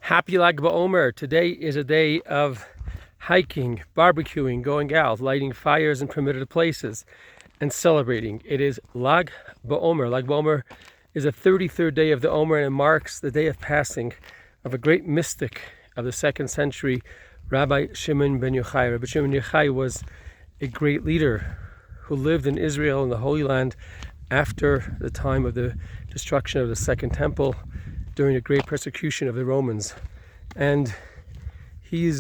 Happy Lag BaOmer. Today is a day of hiking, barbecuing, going out, lighting fires in permitted places, and celebrating. It is Lag BaOmer. Lag BaOmer is the 33rd day of the Omer, and it marks the day of passing of a great mystic of the 2nd century, Rabbi Shimon ben Yochai. Rabbi Shimon ben Yochai was a great leader who lived in Israel in the Holy Land after the time of the destruction of the Second Temple during the great persecution of the Romans. And he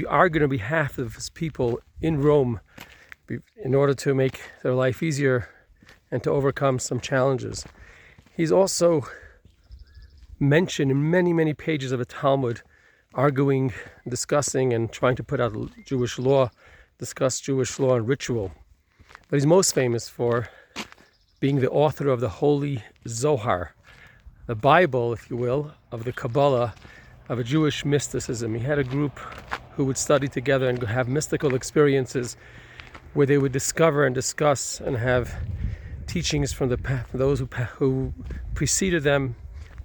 argued on behalf of his people in Rome in order to make their life easier and to overcome some challenges. He's also mentioned in many pages of the Talmud, arguing, discussing, and trying to put out Jewish law, discuss Jewish law and ritual. But he's most famous for being the author of the Holy Zohar, the Bible, if you will, of the Kabbalah, of a Jewish mysticism. He had a group who would study together and have mystical experiences where they would discover and discuss and have teachings from those who preceded them,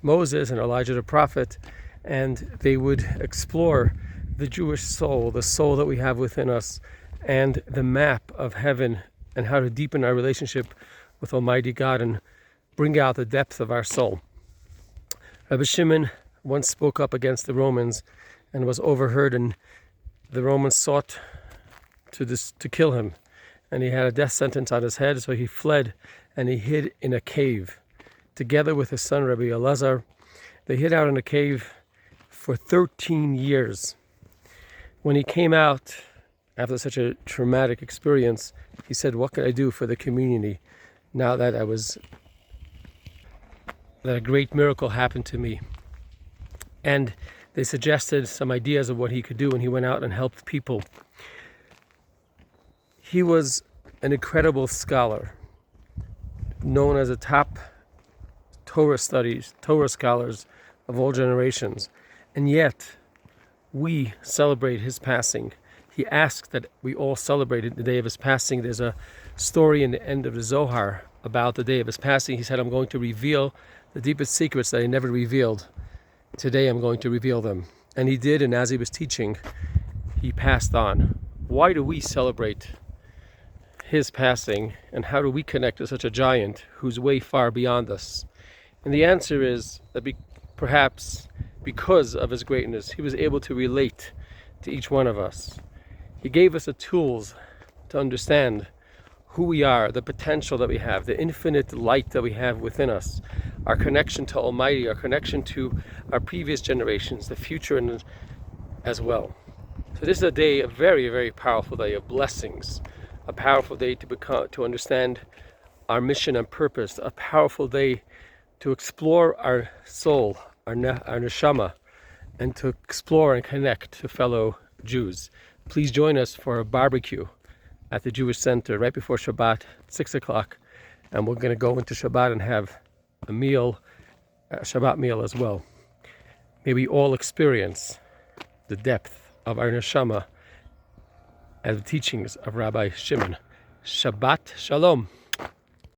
Moses and Elijah the prophet, and they would explore the Jewish soul, the soul that we have within us, and the map of heaven, and how to deepen our relationship with Almighty God and bring out the depth of our soul. Rabbi Shimon once spoke up against the Romans and was overheard, and the Romans sought to kill him, and he had a death sentence on his head, so he fled and he hid in a cave together with his son Rabbi Elazar. They hid out in a cave for 13 years. When he came out after such a traumatic experience, he said, "What can I do for the community now that a great miracle happened to me?" And they suggested some ideas of what he could do, and he went out and helped people. He was an incredible scholar, known as a top Torah scholars of all generations, and yet we celebrate his passing. He asked that we all celebrate the day of his passing. There's a story in the end of the Zohar about the day of his passing. He said, "I'm going to reveal the deepest secrets that I never revealed. Today I'm going to reveal them." And he did, and as he was teaching, he passed on. Why do we celebrate his passing, and how do we connect to such a giant who's way far beyond us? And the answer is that perhaps because of his greatness, he was able to relate to each one of us. He gave us the tools to understand who we are, the potential that we have, the infinite light that we have within us, our connection to Almighty, our connection to our previous generations, the future as well. So this is a very powerful day of blessings, a powerful day to understand our mission and purpose, a powerful day to explore our soul, our neshama, and to explore and connect to fellow Jews. Please join us for a barbecue at the Jewish Center right before Shabbat, 6 o'clock, and we're going to go into Shabbat and have a Shabbat meal as well. May we all experience the depth of our neshama and the teachings of Rabbi Shimon. Shabbat Shalom.